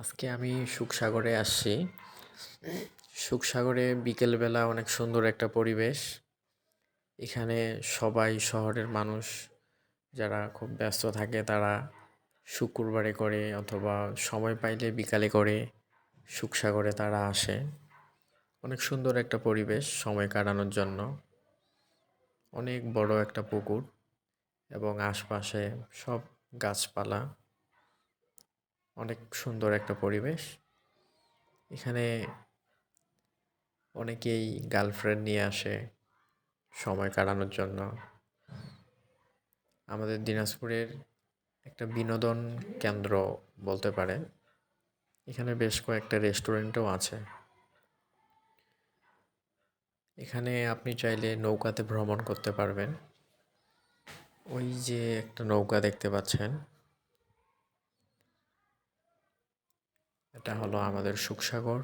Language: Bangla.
আজকে আমি সুখসাগরে আসছি। সুখসাগরে বিকেলবেলা অনেক সুন্দর একটা পরিবেশ। এখানে সবাই শহরের মানুষ যারা খুব ব্যস্ত থাকে তারা শুক্রবারে করে অথবা সময় পাইলে বিকালে করে সুখসাগরে তারা আসে। অনেক সুন্দর একটা পরিবেশ সময় কাটানোর জন্য। অনেক বড় একটা পুকুর এবং আশপাশে সব গাছপালা। অনেক সুন্দর একটা পরিবেশ। এখানে অনেকেই গার্লফ্রেন্ড নিয়ে আসে সময় কাটানোর জন্য। আমাদের দিনাজপুরের একটা বিনোদন কেন্দ্র বলতে পারেন। এখানে বেশ কয়েকটা রেস্টুরেন্টও আছে। এখানে আপনি চাইলে নৌকাতে ভ্রমণ করতে পারবেন। ওই যে একটা নৌকা দেখতে পাচ্ছেন, এটা হলো আমাদের সুখসাগর।